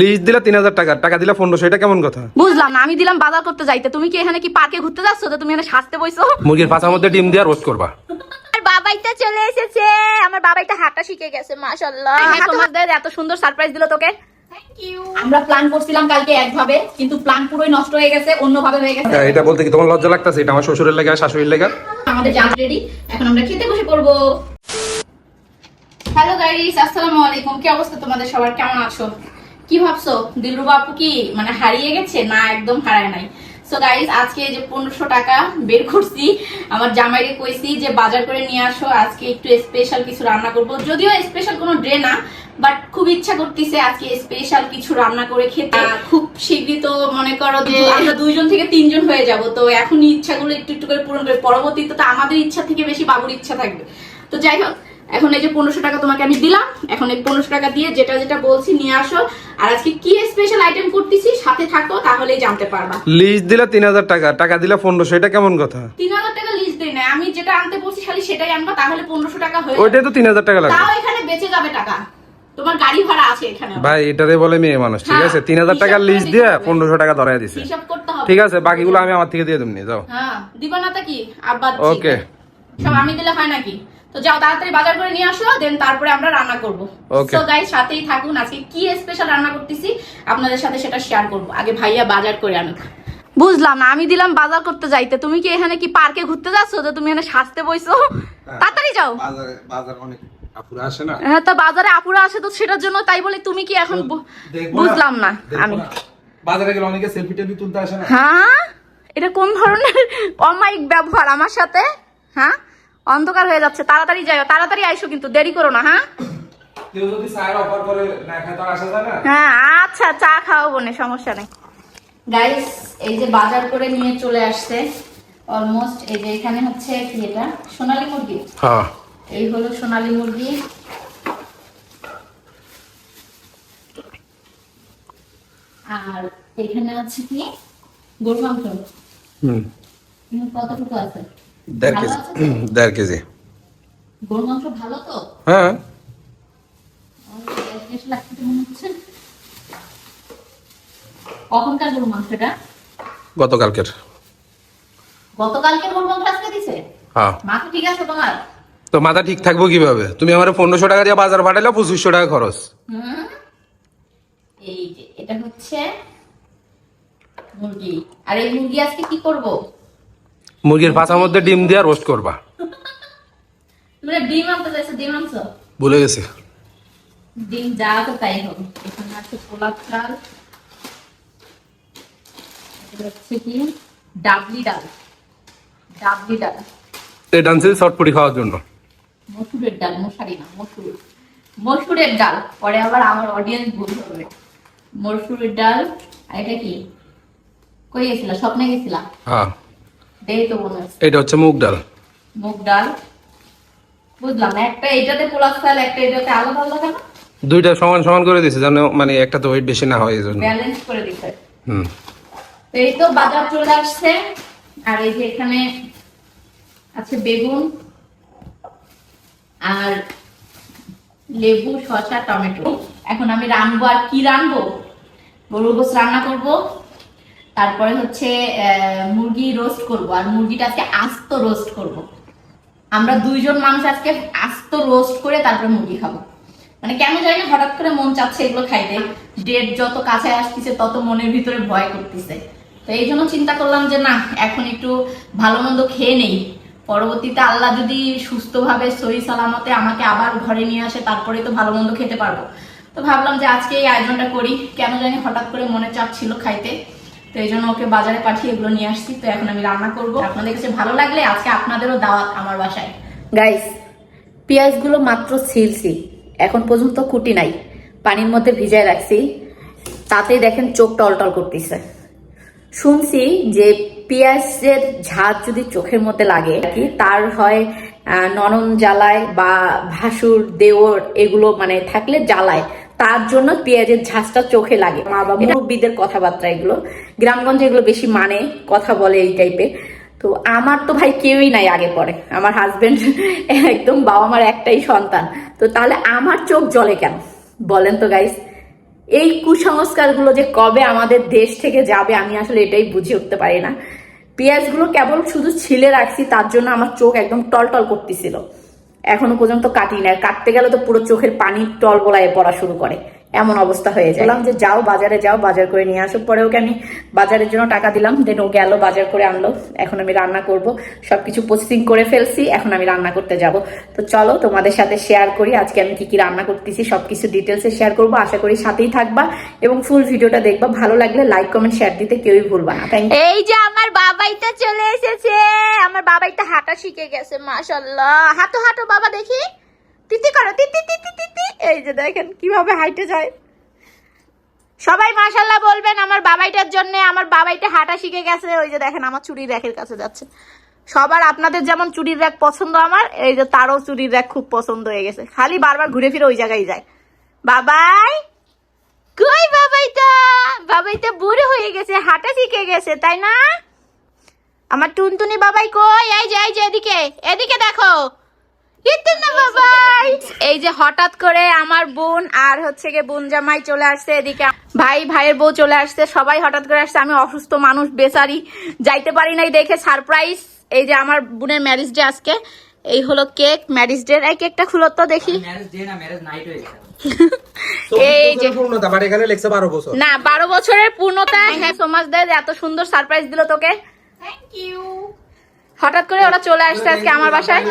List দিলা 3000 টাকা, টাকা দিলা 1500, এটা কেমন কথা? বুঝলাম না, আমি দিলাম বাজার করতে যাইতে, তুমি কি এখানে কি পার্কে ঘুরতে যাচ্ছ তো তুমি এখানে সাজতে বইছো? মুরগির পাছার মধ্যে ডিম দিয়া রোস্ট করবা। আর বাবাইটা চলে এসেছে, আমার বাবাইটা হাঁটা শিখে গেছে মাশাআল্লাহ। তোমাদের এত সুন্দর সারপ্রাইজ দিল তোকে, থ্যাংক ইউ। আমরা প্ল্যান করছিলাম কালকে একভাবে, কিন্তু প্ল্যান পুরোই নষ্ট হয়ে গেছে, অন্যভাবে হয়ে গেছে। এটা বলতে কি তোমার লজ্জা লাগতাছে? এটা আমার শ্বশুরের লাগা, শাশুড়ির লাগা। আমাদের জাম রেডি, এখন আমরা খেতে বসে পড়বো। হ্যালো গাইস, আসসালামু আলাইকুম। কি অবস্থা তোমাদের সবার, কেমন আছো? কি ভাবছো দিলরুবা আপু কি মানে হারিয়ে গেছে? না, একদম হারায় নাই। সো গাইস, আজকে যে 1500 টাকা বের করছি, আমার জামাইকে কইছি যে বাজার করে নিয়ে আসো, আজকে একটু স্পেশাল কিছু রান্না করব। যদিও স্পেশাল কোনো ডে না, বাট খুব ইচ্ছা করতেছে আজকে স্পেশাল কিছু রান্না করে খেতে। খুব শীঘ্রই তো মনে করো যে আমরা 2 জন থেকে 3 জন হয়ে যাব, তো এখনই ইচ্ছাগুলো একটু একটু করে পূরণ করে, পরবর্তীতে তো আমাদের ইচ্ছা থেকে বেশি বাবুর ইচ্ছা থাকবে। তো যাই হোক, এখন এই যে 1500 টাকা তোমাকে আমি দিলাম, এখন এই 1500 টাকা দিয়ে যেটা যেটা বলছি নিয়ে আসো। আর আজকে কি স্পেশাল আইটেম করতেছি সাথে থাকো, তাহলেই জানতে পারবা। লিস্ট দিলা 3000 টাকা, টাকা দিলা 1500, এটা কেমন কথা? 3000 টাকা লিস্ট দেই না, আমি যেটা আনতে বলছি খালি সেটাই আনবা, তাহলে 1500 টাকা হয়ে যাবে। ওইটাই তো 3000 টাকা লাগবে। তাও এখানে বেঁচে যাবে টাকা, তোমার গাড়ি ভাড়া আছে এখানে। ভাই এটারে বলে মেয়ে মানুষ, ঠিক আছে? 3000 টাকার লিস্ট দিয়ে 1500 টাকা ধরায় দিছে। হিসাব করতে হবে, ঠিক আছে, বাকিগুলো আমি আমার থেকে দিয়ে দেবনি, যাও। হ্যাঁ দিবা না তা কি আব্বা? ওকে, সব আমি দিলে হয় নাকি? তো যাও তাড়াতাড়ি বাজার করে নিয়ে আসো, দেন তারপরে আমরা রান্না করব। Okay. সো গাইস, সাথেই থাকুন, আজকে কি স্পেশাল রান্না করতেছি আপনাদের সাথে সেটা শেয়ার করব। আগে ভাইয়া বাজার করে আনুক। বুঝলাম না, আমি দিলাম বাজার করতে যাইতে, তুমি কি এখানে কি পার্কে ঘুরতে যাচ্ছ তো তুমি এখানে সাজতে বইছো? তাড়াতাড়ি যাও। বাজার অনেক আপুরা আসে না? হ্যাঁ, তো বাজারে আপুরা আসে তো সেটার জন্য, তাই বলে তুমি কি এখন বুঝলাম না আমি। বাজারে গেলে অনেকে সেলফি টেলফি তুলতে আসে না? হ্যাঁ, এটা কোন ধরনের অমায়িক ব্যবহার আমার সাথে? হ্যাঁ, অন্ধকার হয়ে যাচ্ছে, তাড়াতাড়ি যাও, তাড়াতাড়ি আইসো, কিন্তু দেরি করো না। হ্যাঁ কেউ যদি চায়ের অফার করে না খায় তো আসা যায় না? হ্যাঁ, আচ্ছা, চা খাওয়াবো না, সমস্যা নেই। গাইস, এই যে বাজার করে নিয়ে চলে আসছে অলমোস্ট। এই যে এখানে হচ্ছে কি, এটা সোনালী মুরগি। হ্যাঁ, এই হলো সোনালী মুরগি। আর এখানে আছে কি গরু মাংস। কতটুকু আছে? 1.5 কেজি। 1.5 কেজি গরু মাংস ভালো তো? হ্যাঁ। কখনকার গরু মাংসটা? গতকালকের। গতকালকে গরু মাংস আজকে দিছে? হ্যাঁ। মাথা ঠিক আছে তোমার? তো মাথা ঠিক থাকবো কিভাবে? তুমি আমার 1500 টাকা দিয়ে বাজার পাঠাইলে 2500 টাকা খরচ। এই যে এটা হচ্ছে মুরগি, আর এই মুরগি আজকে কি করব? মুরগির পাছার মধ্যে ডিম দিয়া রোস্ট করবা। মানে ডিম আনতে চাইছো? ডিম আনছো? ভুলে গেছি। ডিম যা আছে তাই হবে। এখানে আছে পোলাপ চাল, এটা হচ্ছে কি ডাবলি ডাল। ডাবলি ডাল এটা আনছি চটপটি খাওয়ার জন্য। মসুরের ডাল, মশারি না, মসুরের ডাল, পরে আবার আমার অডিয়েন্স ভুল করবে। মসুরের ডাল। আর এটা কি, কই গেছিলা? স্বপ্নে গেছিলা? হ্যাঁ, দেই তো মনে হচ্ছে এটা হচ্ছে মুগ ডাল। মুগ ডাল। বুঝলাম না, একটা এটাতে পোলাপ চাল, একটা এটাতে আলাদা আলাদা কেন? দুইটা সমান সমান করে দিছে, জানো, মানে একটা তো ওয়েট বেশি না হয় এই জন্য। ব্যালেন্স করে দিতে। হুম। তো এই তো বাজার চলে আসছে, আর এই যে এখানে আছে বেগুন আর লেবু, শসা, টমেটো। এখন আমি রান্নবো, আর কি রান্নবো? গরুর গোশত রান্না করব, তারপরে হচ্ছে মুরগি রোস্ট করব, আর মুরগিটা আজকে আস্ত রোস্ট করব। আমরা 2 জন মানুষ আজকে আস্ত রোস্ট করে তারপরে মুরগি খাবো। মানে কেন জানি না হঠাৎ করে মন চাচ্ছে এগুলো খাইতে। ডেট যত কাছে আসতেছে তত মনের ভিতরে ভয় করতেছে। তো এই জন্য চিন্তা করলাম যে না, এখন একটু ভালো মন্দ খেয়ে নেই, পরবর্তীতে আল্লাহ যদি সুস্থভাবে সহি সালামতে আমাকে আবার ঘরে নিয়ে আসে, তারপরে তো ভালো মন্দ খেতে পারবো। তো ভাবলাম যে আজকে এই আয়োজনটা করি, কেন জানি হঠাৎ করে মনে চাপ ছিল খাইতে। তো এই জন্য ওকে বাজারে পাঠিয়ে এগুলো নিয়ে আসছি। তো এখন আমি রান্না করব, আপনাদের কাছে ভালো লাগলে আজকে আপনাদেরও দাওয়াত আমার বাসায়। গাইস, পেঁয়াজগুলো মাত্র ছিলছি, এখন পর্যন্ত কুটি নাই, পানির মধ্যে ভিজায় রাখছি, তাতেই দেখেন চোখ টলটল করতেছে। শুনছি যে পেঁয়াজের ঝাঁজ যদি চোখের মধ্যে লাগে কি, তার হয় ননন জ্বালায় বা ভাসুর দেওর এগুলো মানে থাকলে জ্বালায়, তার জন্য পেঁয়াজের ঝাঁজটা চোখে লাগে। মা বা মুরব্বীদের কথাবার্তা এগুলো, গ্রামগঞ্জে এগুলো বেশি মানে, কথা বলে এই টাইপের। তো আমার তো ভাই কেউই নাই আগে পরে, আমার হাজবেন্ড একদম, বাবা মার একটাই সন্তান, তো তাহলে আমার চোখ জ্বলে কেন বলেন তো গাইস? এই কুসংস্কারগুলো যে কবে আমাদের দেশ থেকে যাবে আমি আসলে এটাই বুঝে উঠতে পারি না। পেঁয়াজগুলো কেবল শুধু ছিলে রাখছি, তার জন্য আমার চোখ একদম টলটল করতেছিল। এখনো পর্যন্ত কাটি না, কাটতে গেলে তো পুরো চোখের পানি টল বলায় পড়া শুরু করে, এমন অবস্থা হয়ে যায়। বললাম যে যাও বাজারে যাও, বাজার করে নিয়ে আসো। পরে ওকে আমি বাজারের জন্য টাকা দিলাম, দেন ও গেল বাজার করে আনলো। এখন আমি রান্না করব, সবকিছু প্রসেসিং করে ফেলছি, এখন আমি রান্না করতে যাব। তো চলো তোমাদের সাথে শেয়ার করি আজকে আমি কি কি রান্না করতেছি, সবকিছু ডিটেলসে শেয়ার করবো। আশা করি সাথেই থাকবা এবং ফুল ভিডিওটা দেখবা। ভালো লাগলে লাইক কমেন্ট শেয়ার দিতে কেউই ভুলবা না। এই যে আমার বাবাইটা চলে এসেছে, আমার বাবাইটা হাঁটা শিখে গেছে, মাশাআল্লাহ। হাঁটো হাঁটো বাবা, দেখি তিতি করো, তিতি তিতি তিতি। এই যে দেখেন কিভাবে হাইটে যায়। সবাই মাশাআল্লাহ বলবেন আমার বাবাইটার জন্য, আমার বাবাইটা হাঁটা শিখে গেছে। ওই যে দেখেন আমার চুরির র্যাকের কাছে যাচ্ছে। সবার আপনাদের যেমন চুরির র্যাক পছন্দ, আমার এই যে তারও চুরির র্যাক খুব পছন্দ হয়ে গেছে, খালি বারবার ঘুরে ফিরে ওই জায়গায় যায়। বাবাই কই? বাবাইটা বাবাইটা বুড়ো হয়ে গেছে, হাঁটা শিখে গেছে, তাই না? আমার টুনটুনি বাবাই কই? এই যে এদিকে এদিকে দেখো। এই যে হঠাৎ করে আমার বোন আর হচ্ছে গিয়ে বোন জামাই চলে আসছে, এদিকে ভাইয়ের বউ চলে আসছে, সবাই হঠাৎ করে আসছে। আমি অসুস্থ মানুষ বেচারি, যাইতে পারি নাই দেখে সারপ্রাইজ। এই যে আমার বোনের ম্যারেজ ডে আজকে, এই হলো কেক ম্যারেজ ডে। এই কেকটা খুলো তো দেখি। এই যে না 12 বছরের পূর্ণতা। হ্যাঁ সমাজ দেয় এত সুন্দর সারপ্রাইজ দিল তোকে, থ্যাংক ইউ। হঠাৎ করে ওরা চলে আসছে আজকে আমার বাসায়,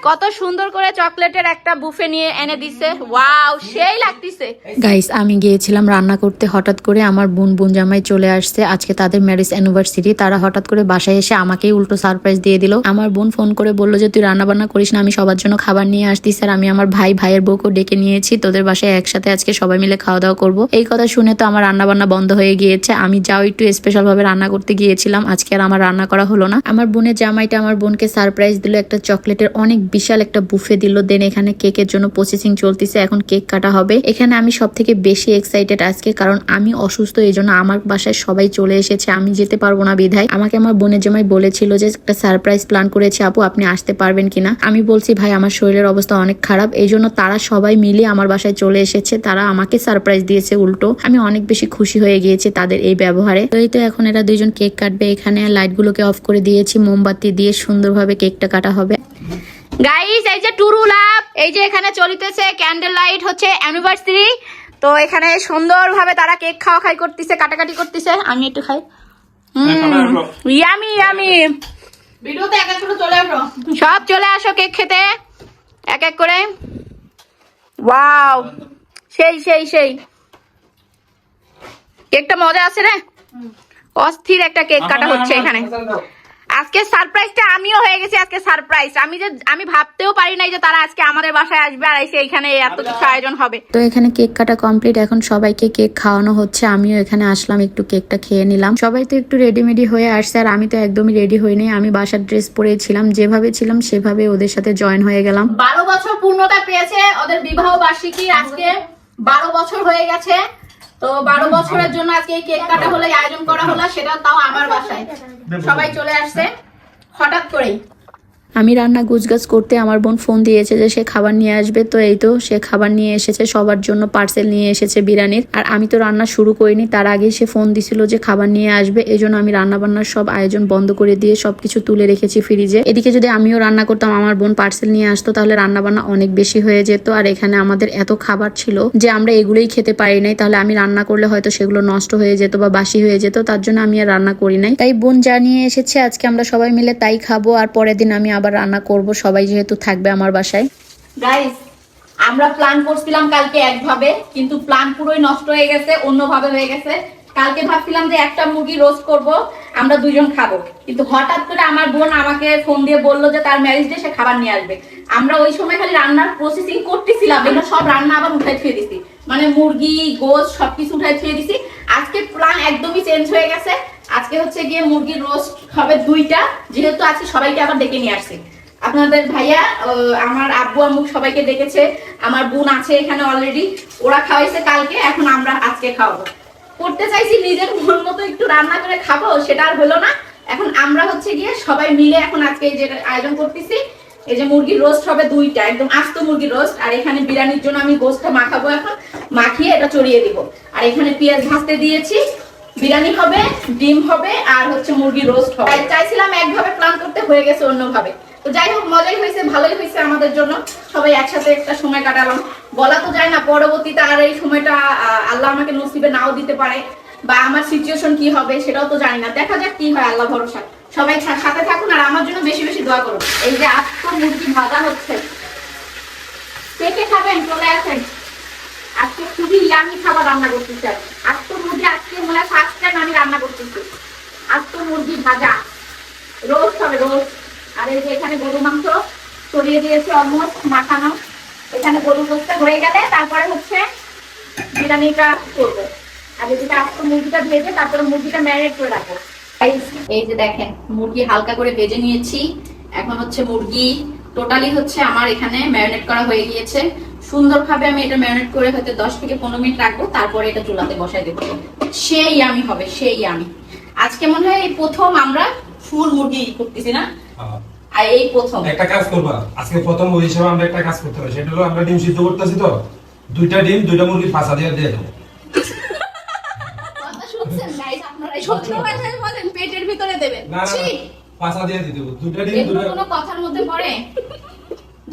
কত সুন্দর করে চকলেটের একটা বুফে নিয়ে এনে দিছে। ওয়াও, সেই লাগতেছে। গাইস আমি গিয়েছিলাম রান্না করতে, হঠাৎ করে আমার বোন জামাই চলে আসছে, আজকে তাদের ম্যারেজ অ্যানিভার্সারি। তারা হঠাৎ করে বাসায় এসে আমাকেই উল্টো সারপ্রাইজ দিয়ে দিল। আমার বোন ফোন করে বললো যে তুই রান্না বান্না করিস না, আমি সবার জন্য খাবার নিয়ে আসছি। স্যার আমি আমার ভাইয়ের বউকেও ডেকে নিয়েছি, তোদের বাসায় একসাথে আজকে সবাই মিলে খাওয়া দাওয়া করবো। এই কথা শুনে তো আমার রান্না বান্না বন্ধ হয়ে গিয়েছে। আমি যাও একটু স্পেশাল ভাবে রান্না করতে গিয়েছিলাম, আজকে আর আমার রান্না করা হলো না। আমার বোনের জামাইটা আমার বোনকে সারপ্রাইজ দিল, একটা চকলেটের অনেক বিশাল একটা বুফে দিল। দেন এখানে কেকের জন্য প্রসেসিং চলতেছে, এখন কেক কাটা হবে। এখানে আমি সব থেকে বেশি এক্সাইটেড আজকে, কারণ আমি অসুস্থ, এই জন্য আমার বাসায় সবাই চলে এসেছে, আমি যেতে পারবো না বিধায়। আমাকে আমার বোনের জামাই বলেছিল যে একটা সারপ্রাইজ প্ল্যান করেছে আপু, আপনি আসতে পারবেন কিনা। আমি বলছি ভাই আমার শরীরের অবস্থা অনেক খারাপ, এই জন্য তারা সবাই মিলে আমার বাসায় চলে এসেছে, তারা আমাকে সারপ্রাইজ দিয়েছে উল্টো। আমি অনেক বেশি খুশি হয়ে গিয়েছি তাদের এই ব্যবহারে। তো এই তো এখন এরা দুইজন কেক কাটবে। এখানে লাইট গুলোকে অফ করে দিয়েছি, মোমবাতি দিয়ে সুন্দরভাবে কেকটা কাটা হবে। গাইস এই যে টুরু লাভ, এই যে এখানে চলিতেছে ক্যান্ডেল লাইট, হচ্ছে অ্যানিভার্সারি। তো এখানে সুন্দরভাবে তারা কেক খাওয়া খাই করতেছে, কাটাকাটি করতেছে। আমি একটু খাই। Yummy yummy. ভিডিওতে এক এক করে চলে আসো, সব চলে আসো কেক খেতে এক এক করে। ওয়াও, সেই সেই সেই কেকটা মজা আছে রে, অস্থির একটা কেক কাটা হচ্ছে এখানে। আজকে সারপ্রাইজটা আমিও হয়ে গেছি, আজকে সারপ্রাইজ। আমি ভাবতেও পারি নাই যে তারা আজকে আমাদের বাসায় আসবে আর এসে এখানে এত কিছু আয়োজন হবে। তো এখানে কেক কাটা কমপ্লিট, এখন সবাইকে কেক খাওয়ানো হচ্ছে। আমিও এখানে আসলাম, একটু কেকটা খেয়ে নিলাম। সবাই তো একটু রেডিমেডি হয়ে আসছে, আর আমি তো একদমই রেডি হইনি। আমি বাসার ড্রেস পরেছিলাম, যেভাবে ছিলাম সেভাবে ওদের সাথে জয়েন হয়ে গেলাম। 12 বছর পূর্ণতা পেয়েছে ওদের বিবাহ বার্ষিকী, আজকে 12 বছর হয়ে গেছে। তো 12 বছরের জন্য আজকে এই কেক কাটা হলো, আয়োজন করা হলো, সেটা তাও আমার বাসায়। সবাই চলে আসছে হঠাৎ করেই। আমি রান্না গুছগাছ করতে আমার বোন ফোন দিয়েছে যে সে খাবার নিয়ে আসবে। তো এই তো সে খাবার নিয়ে এসেছে, সবার জন্য পার্সেল নিয়ে এসেছে বিরিয়ানির। আর আমি তো রান্না শুরু করিনি, তার আগেই সে ফোন দিছিল যে খাবার নিয়ে আসবে। এই জন্য আমি রান্না বান্নার সব আয়োজন বন্ধ করে দিয়ে সবকিছু তুলে রেখেছি ফ্রিজে। এদিকে যদি আমিও রান্না করতাম, আমার বোন পার্সেল নিয়ে আসতো, তাহলে রান্না বান্না অনেক বেশি হয়ে যেত। আর এখানে আমাদের এত খাবার ছিল যে আমরা এগুলোই খেতে পারি নাই, তাহলে আমি রান্না করলে হয়তো সেগুলো নষ্ট হয়ে যেত বা বাসি হয়ে যেত, তার জন্য আমি আর রান্না করি নাই। তাই বোন যা নিয়ে এসেছে আজকে আমরা সবাই মিলে তাই খাবো, আর পরের দিন আমি আবার রান্না করব, সবাই যেহেতু থাকবে আমার বাসায়। গাইস আমরা প্ল্যান করছিলাম কালকে একভাবে, কিন্তু প্ল্যান পুরোই নষ্ট হয়ে গেছে, অন্যভাবে হয়ে গেছে। কালকে ভাবছিলাম যে একটা মুরগি রোস্ট করব, আমরা দুজন খাবো, কিন্তু হঠাৎ করে আমার বোন আমাকে ফোন দিয়ে বললো যে তার ম্যারেজ ডে, সে খাবার নিয়ে আসবে। আমরা ওই সময় খালি রান্নার প্রসেসিং করতেছিলাম, এগুলো সব রান্না আবার উঠাই ছুঁয়ে দিছি, মানে মুরগি গোশত সবকিছু উঠাই ছুঁয়ে দিছি। আজকে প্ল্যান একদমই চেঞ্জ হয়ে গেছে। আজকে হচ্ছে গিয়ে মুরগির রোস্ট হবে 2টা, যেহেতু আজকে সবাইকে আবার ডেকে নিয়ে আসছে। আপনাদের ভাইয়া, আমার আব্বু আম্মু সবাইকে ডেকেছে, আমার বোন আছে এখানে অলরেডি, ওরা খাওয়াইছে কালকে, এখন আমরা আজকে খাওয়াবো। করতে চাইছি নিজের মন মতো একটু রান্না করে খাবো, সেটা আর হলো না। এখন আমরা হচ্ছে গিয়ে সবাই মিলে এখন আজকে যে আয়োজন করতেছি, এই যে মুরগির রোস্ট হবে দুইটা, একদম আস্ত মুরগির রোস্ট। আর এখানে বিরিয়ানির জন্য আমি গোশতটা মাখাবো, এখন মাখিয়ে এটা চড়িয়ে দিব। আর এখানে পেঁয়াজ ভাজতে দিয়েছি। বিরিয়ানি হবে, ডিম হবে, আর হচ্ছে মুরগির রোস্ট হবে। চাইছিলাম একভাবে প্ল্যান করতে, হয়ে গেছে অন্যভাবে। তো যাই হোক, মজাই হয়েছে, ভালোই হয়েছে আমাদের জন্য। সবাই একসাথে একটা সময় কাটালাম। বলা তো যায় না পরবর্তীতে আর এই সময়টা আল্লাহ আমাকে নসিবে নাও দিতে পারে, বা আমার সিচুয়েশন কি হবে সেটাও তো জানি না। দেখা যাক কি হয়, আল্লাহ ভরসা। সবাই সাথে থাকুন আর আমার জন্য বেশি বেশি দোয়া করুন। এই যে আস্ত মুরগি ভাজা হচ্ছে, কে কে খাবেন চলে আসেন। আজকে খুবই ইয়ামি খাবার রান্না করতেছি। আস্ত মুরগি আজকে মনে হয় ফার্স্ট টাইম আমি রান্না করতেছি। আস্ত মুরগি ভাজা, রোস্ট হবে, রোস্ট। আর এই যে এখানে গরু মাংস ছড়িয়ে দিয়েছি অলমোস্ট মাখানো। এখানে গরু গোশত হয়ে গেলে তারপরে হচ্ছে বিরিয়ানিটা করবো। আর যেটা আস্ত মুরগিটা ভেজে তারপরে মুরগিটা ম্যারিনেট করে রাখবো। এই যে দেখেন, মুরগি হালকা করে ভেজে নিয়েছি। এখন হচ্ছে মুরগি টোটালি হচ্ছে আমার এখানে ম্যারিনেট করা হয়ে গিয়েছে। সুন্দরভাবে আমি এটা ম্যারিনেট করে হয়তো 10 থেকে 15 মিনিট রাখবো, তারপরে এটা চুলাতে বসাই দেবো। সেই আমি হবে, সেই আমি। আজকে মনে হয় এই প্রথম আমরা ফুল মুরগি করতেছি না, আর এই প্রথম। একটা কাজ করবা, আজকে প্রথম ওই হিসেবে আমরা একটা কাজ করতে হবে, সেটা হলো আমরা ডিম সিদ্ধ করতেছি তো, 2টা ডিম 2টা মুরগির পাছা দিয়ে দেবো। কথা শুনছেন গাইস আপনারা? ছোট ভাষায় বলেন পেটের ভিতরে দেবেন। না না, পাছা দিয়ে দিতে হবে, 2টা ডিম এগুলো কোনো কথার মধ্যে পড়ে?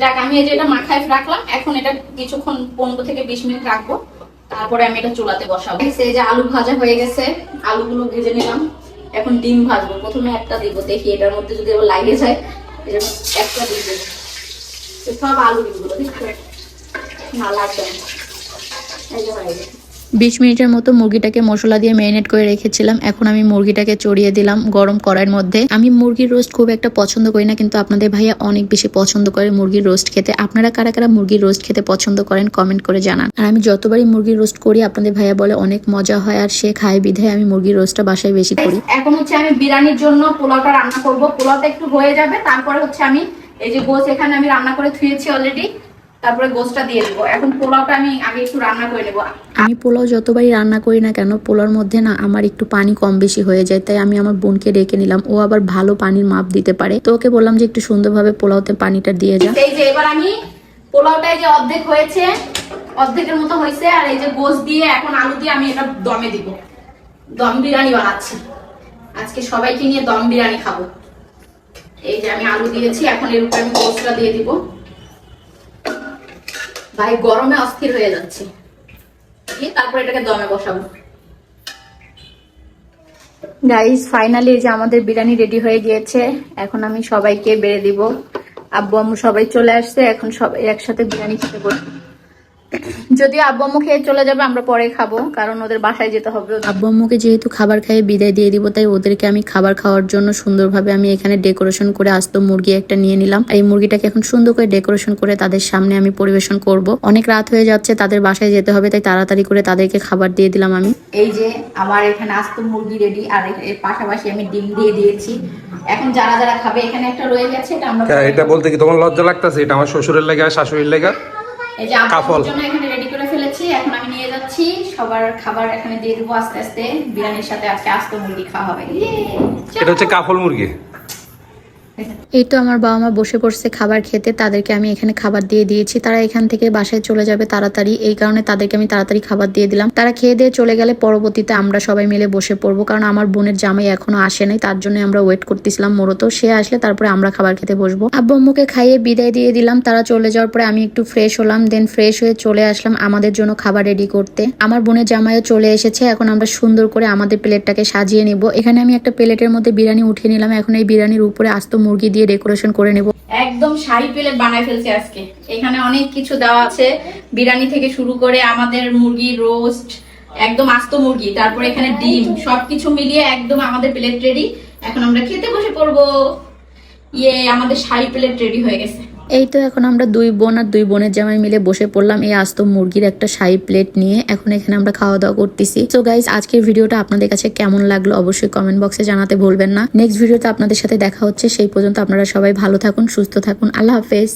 যাক, আমি এই যে এটা মাখায় রাখলাম। এখন এটা কিছুক্ষণ 15 থেকে 20 মিনিট রাখবো, তারপরে আমি এটা চুলাতে বসাবো। এই যে আলু ভাজা হয়ে গেছে, আলুগুলো ভেজে নিলাম। এখন ডিম ভাজবো। প্রথমে একটা দিব, দেখি এটার মধ্যে যদি আবার লাগে যায়, এজন্য একটা দিয়ে দেবো। সব আলু ডিমগুলো দেখতে না লাগবে না। এই যে হয়ে গেছে। 20 মিনিটের মতো মুরগিটাকে মশলা দিয়ে ম্যারিনেট করে রেখেছিলাম। এখন আমি মুরগিটাকে চড়িয়ে দিলাম গরম কড়াইয়ের মধ্যে। আমি মুরগির রোস্ট খুব একটা পছন্দ করি না, কিন্তু আপনাদের ভাইয়া অনেক বেশি পছন্দ করে মুরগির রোস্ট খেতে। আপনারা কারা কারা মুরগির রোস্ট খেতে পছন্দ করেন কমেন্ট করে জানান। আর আমি যতবারই মুরগির রোস্ট করি আপনাদের ভাইয়া বলে অনেক মজা হয়, আর সে খায় বিধায় আমি মুরগির রোস্টটা বাসায় বেশি করি। এখন হচ্ছে আমি বিরিয়ানির জন্য পোলাওটা রান্না করব। পোলাওটা একটু হয়ে যাবে, তারপরে হচ্ছে আমি এই যে গোশ এখানে আমি রান্না করে ধুয়েছি অলরেডি, তারপরে গোশটা দিয়ে দেবো। এখন পোলাওটা আমি আগে একটু রান্না করে নেবো। আমি পোলাও যতবারই রান্না করি না কেন, পোলাওর মধ্যে না আমার একটু পানি কম বেশি হয়ে যায়, তাই আমি আমার বোনকে ডেকে নিলাম। ও আবার ভালো পানির মাপ দিতে পারে, তো ওকে বললাম যে একটু সুন্দরভাবে পোলাওতে পানিটা দিয়ে যা। এই যে এবার আমি পোলাওটাই যে অর্ধেক হয়েছে, অর্ধেকের মতো হয়েছে। আর এই যে গোশ দিয়ে এখন আলু দিয়ে আমি এটা দমে দিব। দম বিরিয়ানি বানাচ্ছি আজকে, সবাইকে নিয়ে দম বিরিয়ানি খাবো। এই যে আমি আলু দিয়েছি, এখন এর উপরে আমি গোশটা দিয়ে দিব। ভাই গরমে অস্থির হয়ে যাচ্ছে, তারপর এটাকে দমে বসাবো। গাইস ফাইনালি এই যে আমাদের বিরিয়ানি রেডি হয়ে গিয়েছে। এখন আমি সবাইকে বেড়ে দিব। আব্বু আম্মু সবাই চলে আসছে, এখন সবাই একসাথে বিরিয়ানি খেতে বসবো। যদিও আব্বু আম্মু খেয়ে চলে যাবে, আমরা পরে খাবো, কারণ ওদের বাসায় যেতে হবে। আব্বু আম্মুকে যেহেতু খাবার খাইয়ে বিদায় দিয়ে দিব, তাই ওদেরকে আমি খাবার খাওয়ার জন্য সুন্দরভাবে আমি এখানে ডেকোরেশন করে আস্ত মুরগি একটা নিয়ে নিলাম। এই মুরগিটাকে এখন সুন্দর করে ডেকোরেশন করে তাদের সামনে আমি পরিবেশন করব। অনেক রাত হয়ে যাচ্ছে, তাদের বাসায় যেতে হবে, তাই তাড়াতাড়ি করে তাদেরকে খাবার দিয়ে দিলাম আমি। এই যে আমার এখানে আস্ত মুরগি রেডি, আর এর পাশাপাশি আমি ডিম দিয়ে দিয়েছি। এখন যারা যারা খাবে, এখানে একটা রয়ে গেছে, এটা আমরা এটা বলতে কি তোমার লজ্জা লাগতেছে? এটা আমার শ্বশুরের লাগা, শাশুড়ির লাগা। এই যে আপনার জন্য এখানে রেডি করে ফেলেছি। এখন আমি নিয়ে যাচ্ছি, সবার খাবার এখানে দিয়ে দেবো আস্তে আস্তে। বিরিয়ানির সাথে আজকে আস্ত মুরগি খাওয়া হবে। এটা হচ্ছে কাফল মুরগি। এই তো আমার বাবা মা বসে পড়ছে খাবার খেতে, তাদেরকে আমি এখানে খাবার দিয়ে দিয়েছি। তারা এখান থেকে বাসায় চলে যাবে তাড়াতাড়ি, এই কারণে তাদেরকে আমি তাড়াতাড়ি খাবার দিয়ে দিলাম। তারা খেয়ে দিয়ে চলে গেলে পরবর্তীতে আমরা সবাই মিলে বসে পড়বো, কারণ আমার বোনের জামাই এখনো আসে নাই, তার জন্য আমরা ওয়েট করতেছিলাম। মূলত সে আসলে তারপরে আমরা খাবার খেতে বসবো। আব্বু আম্মুকে খাইয়ে বিদায় দিয়ে দিলাম। তারা চলে যাওয়ার পরে আমি একটু ফ্রেশ হলাম, দেন ফ্রেশ হয়ে চলে আসলাম আমাদের জন্য খাবার রেডি করতে। আমার বোনের জামাইও চলে এসেছে। এখন আমরা সুন্দর করে আমাদের প্লেটটাকে সাজিয়ে নিব। এখানে আমি একটা প্লেটের মধ্যে বিরিয়ানি উঠিয়ে নিলাম। এখন এই বিরিয়ানির উপরে আস্ত মুরগি দিয়ে ডেকোরেশন করে নেব। একদম শাহী প্লেট বানায় ফেলছি আজকে। এখানে অনেক কিছু দেওয়া আছে, বিরিয়ানি থেকে শুরু করে আমাদের মুরগি রোস্ট, একদম আস্ত মুরগি, তারপরে এখানে ডিম, সবকিছু মিলিয়ে একদম আমাদের প্লেট রেডি। এখন আমরা খেতে বসে পড়বো। আমাদের শাহী প্লেট রেডি হয়ে গেছে। এই তো এখন আমরা দুই বোন আর দুই বোনের জামাই মিলে বসে পড়লাম এই আস্ত মুরগির একটা শাহী প্লেট নিয়ে। এখন এখানে আমরা খাওয়া দাওয়া করতেছি। সো গাইস, আজকের ভিডিওটা আপনাদের কাছে কেমন লাগলো অবশ্যই কমেন্ট বক্সে জানাতে ভুলবেন না। নেক্সট ভিডিওতে আপনাদের সাথে দেখা হচ্ছে, সেই পর্যন্ত আপনারা সবাই ভালো থাকুন, সুস্থ থাকুন। আল্লাহ হাফেজ।